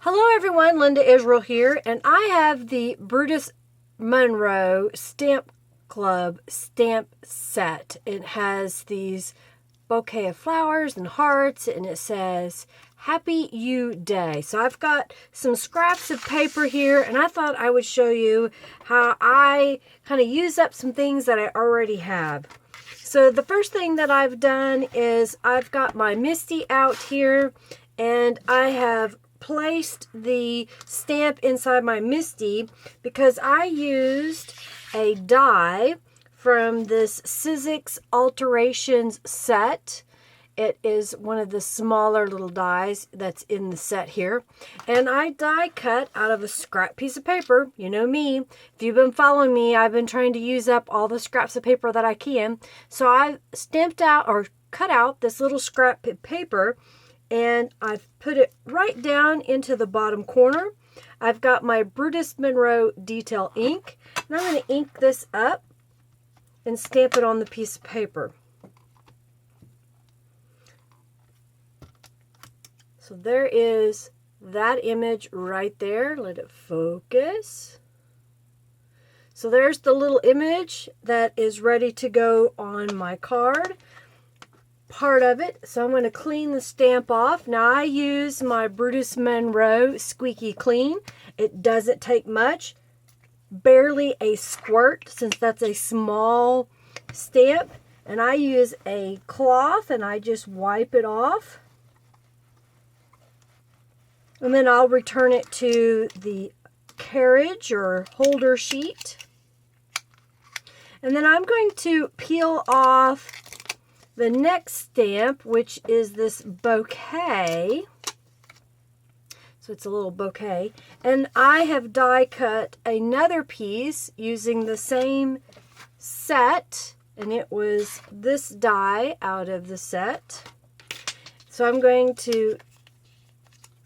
Hello everyone, Linda Israel here, and I have the Brutus Monroe Stamp Club stamp set. It has these bouquet of flowers and hearts, and it says, Happy You Day. So I've got some scraps of paper here, and I thought I would show you how I kind of use up some things that I already have. So the first thing that I've done is I've got my Misty out here, and I have placed the stamp inside my Misty because I used a die from this Sizzix Alterations set. It is one of the smaller little dies that's in the set here. And I die cut out of a scrap piece of paper. You know me. If you've been following me, I've been trying to use up all the scraps of paper that I can. So I stamped out or cut out this little scrap of paper, and I've put it right down into the bottom corner. I've got my Brutus Monroe detail ink, and I'm going to ink this up and stamp it on the piece of paper. So there is that image right there. Let it focus. So there's the little image that is ready to go on my card. Part of it. So I'm going to clean the stamp off. Now I use my Brutus Monroe Squeaky Clean. It doesn't take much. Barely a squirt, since that's a small stamp. And I use a cloth and I just wipe it off. And then I'll return it to the carriage or holder sheet. And then I'm going to peel off the next stamp, which is this bouquet. So it's a little bouquet. And I have die cut another piece using the same set. And it was this die out of the set. So I'm going to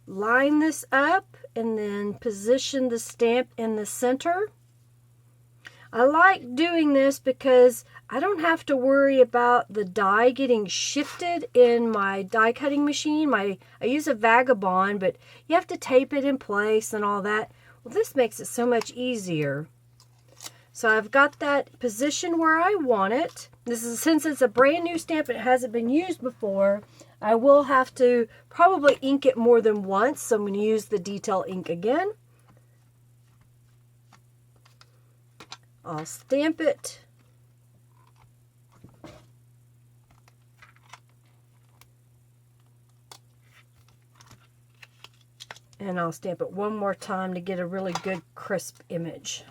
line this up and then position the stamp in the center. I like doing this because I don't have to worry about the die getting shifted in my die cutting machine. I use a Vagabond, but you have to tape it in place and all that. Well, this makes it so much easier. So I've got that position where I want it. Since it's a brand new stamp and it hasn't been used before, I will have to probably ink it more than once. So I'm going to use the detail ink again. I'll stamp it. And I'll stamp it one more time to get a really good crisp image.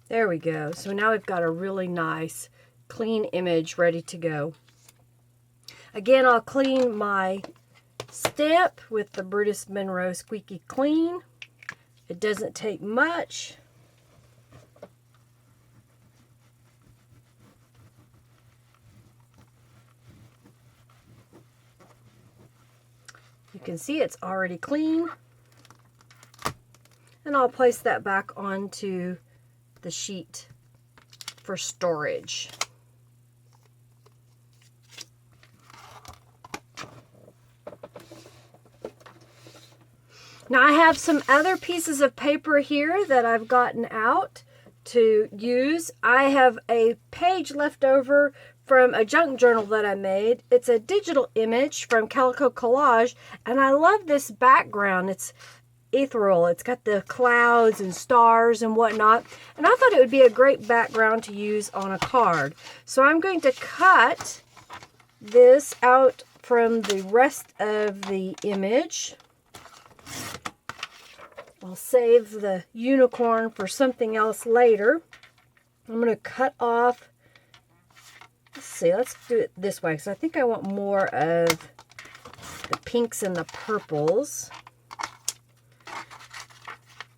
There we go. So now we've got a really nice clean image ready to go. Again, I'll clean my stamp with the Brutus Monroe Squeaky Clean. It doesn't take much. You can see it's already clean. And I'll place that back onto the sheet for storage. Now I have some other pieces of paper here that I've gotten out to use. I have a page left over from a junk journal that I made. It's a digital image from Calico Collage, and I love this background. It's ethereal. It's got the clouds and stars and whatnot, and I thought it would be a great background to use on a card. So I'm going to cut this out from the rest of the image. I'll save the unicorn for something else later. I'm going to cut off, let's see, let's do it this way because I think I want more of the pinks and the purples.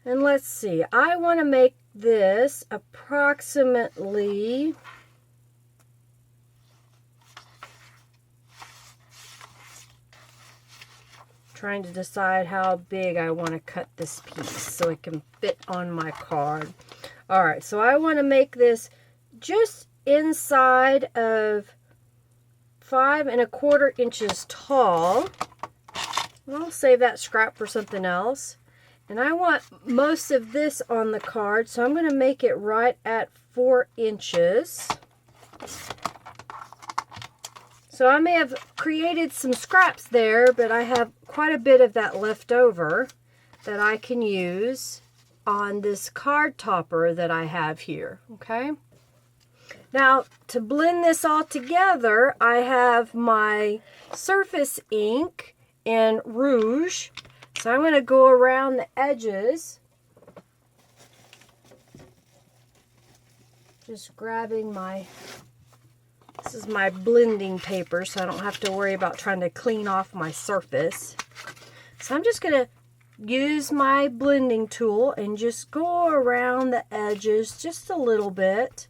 And let's see, I want to make this approximately trying to decide how big I want to cut this piece so it can fit on my card. All right, so I want to make this just inside of 5¼ inches tall. I'll save that scrap for something else. And I want most of this on the card, so I'm going to make it right at 4 inches. So I may have created some scraps there, but I have quite a bit of that left over that I can use on this card topper that I have here, okay? Now, to blend this all together, I have my surface ink in rouge. So I'm going to go around the edges. Just grabbing this is my blending paper, so I don't have to worry about trying to clean off my surface. So I'm just going to use my blending tool and just go around the edges just a little bit.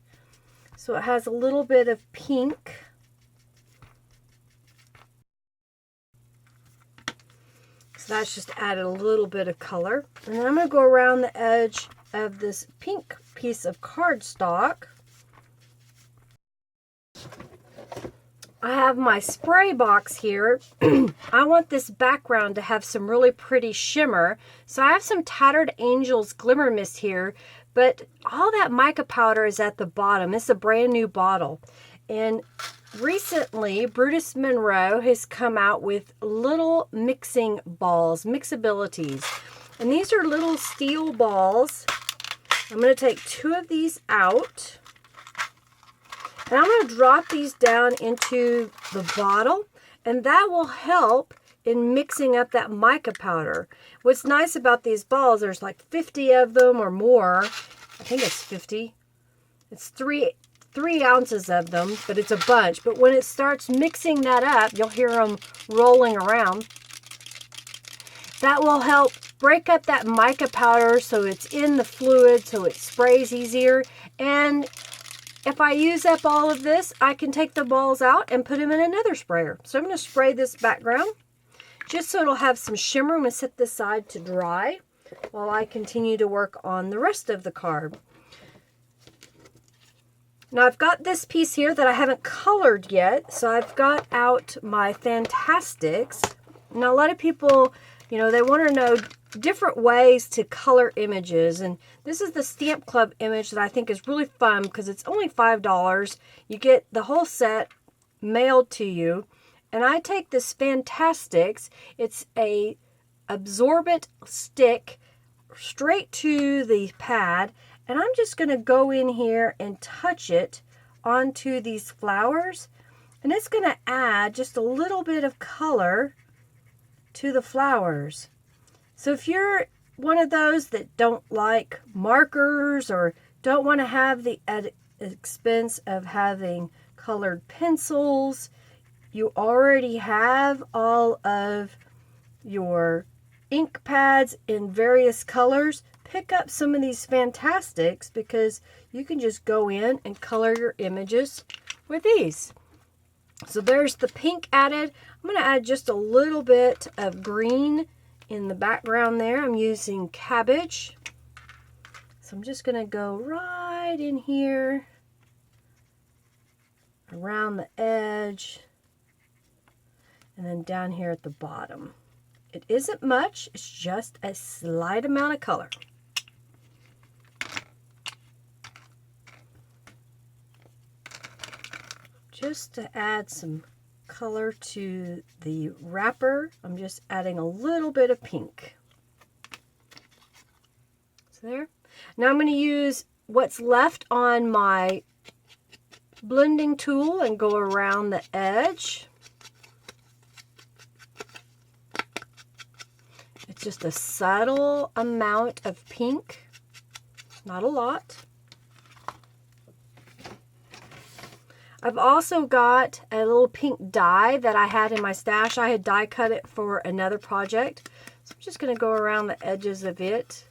So it has a little bit of pink. So that's just added a little bit of color. And then I'm going to go around the edge of this pink piece of cardstock. I have my spray box here. I want this background to have some really pretty shimmer. So I have some Tattered Angels Glimmer Mist here, but all that mica powder is at the bottom. It's a brand new bottle. And recently, Brutus Monroe has come out with little mixing balls, mixabilities. And these are little steel balls. I'm going to take 2 of these out. And I'm going to drop these down into the bottle, and that will help in mixing up that mica powder. What's nice about these balls, there's like 50 of them or more. I think it's 50. It's 3 ounces of them, but it's a bunch. But when it starts mixing that up, you'll hear them rolling around. That will help break up that mica powder so it's in the fluid, so it sprays easier. And if I use up all of this, I can take the balls out and put them in another sprayer. So I'm going to spray this background just so it'll have some shimmer. I'm going to set this side to dry while I continue to work on the rest of the card. Now I've got this piece here that I haven't colored yet, so I've got out my Fantastics. Now a lot of people, you know, they want to know different ways to color images, and this is the Stamp Club image that I think is really fun because it's only $5. You get the whole set mailed to you, and I take this Fantastics. It's a absorbent stick straight to the pad, and I'm just going to go in here and touch it onto these flowers, and it's going to add just a little bit of color to the flowers. So if you're one of those that don't like markers or don't want to have the expense of having colored pencils, you already have all of your ink pads in various colors, pick up some of these Fantastics because you can just go in and color your images with these. So there's the pink added. I'm going to add just a little bit of green in the background there. I'm using cabbage. So I'm just going to go right in here, around the edge, and then down here at the bottom. It isn't much, it's just a slight amount of color. Just to add some color to the wrapper, I'm just adding a little bit of pink. So there. Now I'm going to use what's left on my blending tool and go around the edge. It's just a subtle amount of pink, not a lot. I've also got a little pink die that I had in my stash. I had die cut it for another project. So I'm just going to go around the edges of it,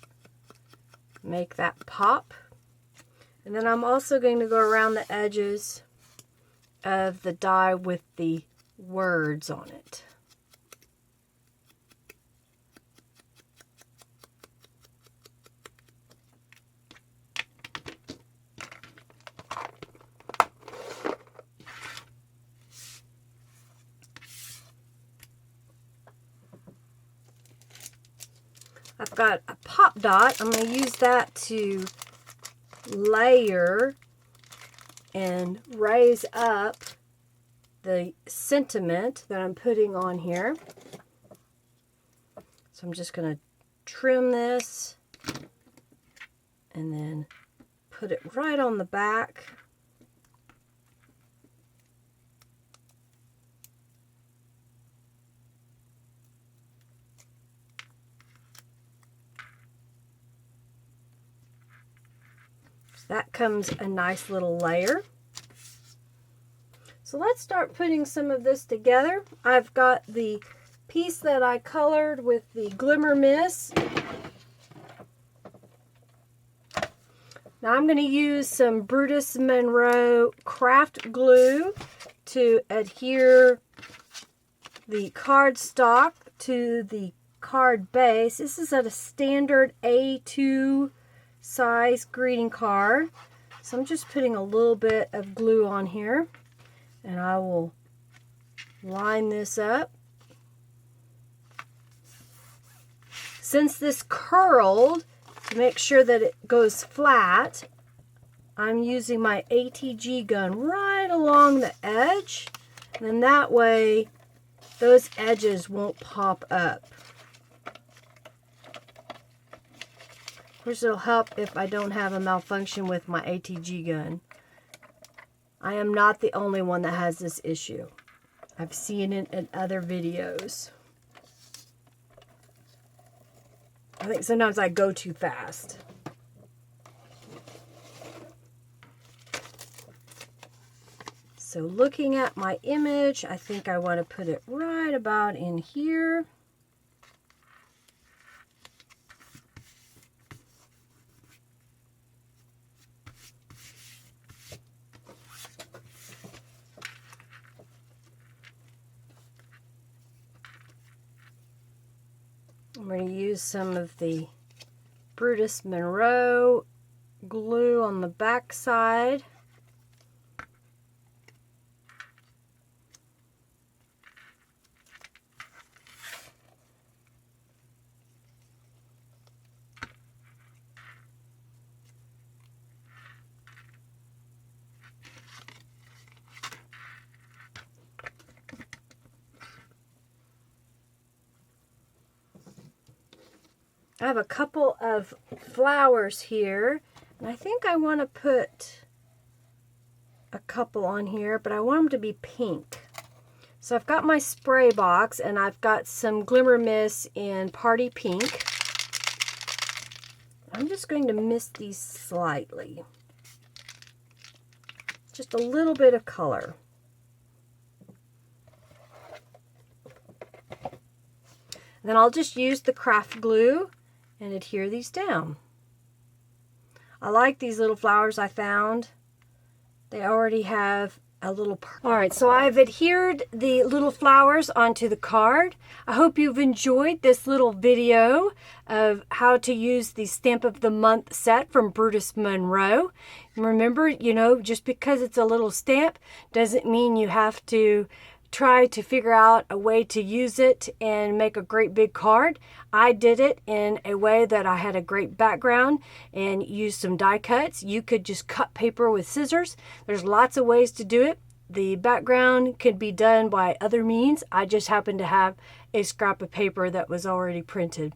make that pop. And then I'm also going to go around the edges of the die with the words on it. I've got a pop dot. I'm going to use that to layer and raise up the sentiment that I'm putting on here. So I'm just going to trim this and then put it right on the back. So that comes a nice little layer. So let's start putting some of this together. I've got the piece that I colored with the Glimmer Mist. Now I'm going to use some Brutus Monroe craft glue to adhere the cardstock to the card base. This is at a standard A2 size greeting card. So I'm just putting a little bit of glue on here. And I will line this up. Since this curled, to make sure that it goes flat, I'm using my ATG gun right along the edge. And then that way, those edges won't pop up. Of course, it'll help if I don't have a malfunction with my ATG gun. I am not the only one that has this issue. I've seen it in other videos. I think sometimes I go too fast. So looking at my image, I think I want to put it right about in here. I'm going to use some of the Brutus Monroe glue on the back side. I have a couple of flowers here, and I think I want to put a couple on here, but I want them to be pink. So I've got my spray box, and I've got some Glimmer Mist in Party Pink. I'm just going to mist these slightly. Just a little bit of color. And then I'll just use the craft glue and adhere these down. I like these little flowers I found. They already have a little... Alright, so I've adhered the little flowers onto the card. I hope you've enjoyed this little video of how to use the Stamp of the Month set from Brutus Monroe. And remember, you know, just because it's a little stamp doesn't mean you have to try to figure out a way to use it and make a great big card. I did it in a way that I had a great background and used some die cuts. You could just cut paper with scissors. There's lots of ways to do it. The background could be done by other means. I just happened to have a scrap of paper that was already printed.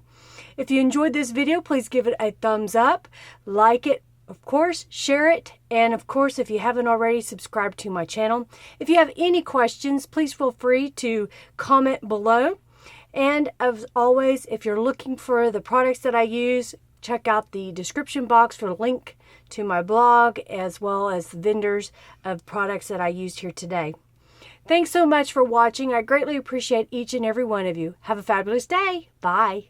If you enjoyed this video, please give it a thumbs up, like it, of course, share it, and of course, if you haven't already, subscribe to my channel. If you have any questions, please feel free to comment below. And as always, if you're looking for the products that I use, check out the description box for a link to my blog, as well as the vendors of products that I used here today. Thanks so much for watching. I greatly appreciate each and every one of you. Have a fabulous day. Bye.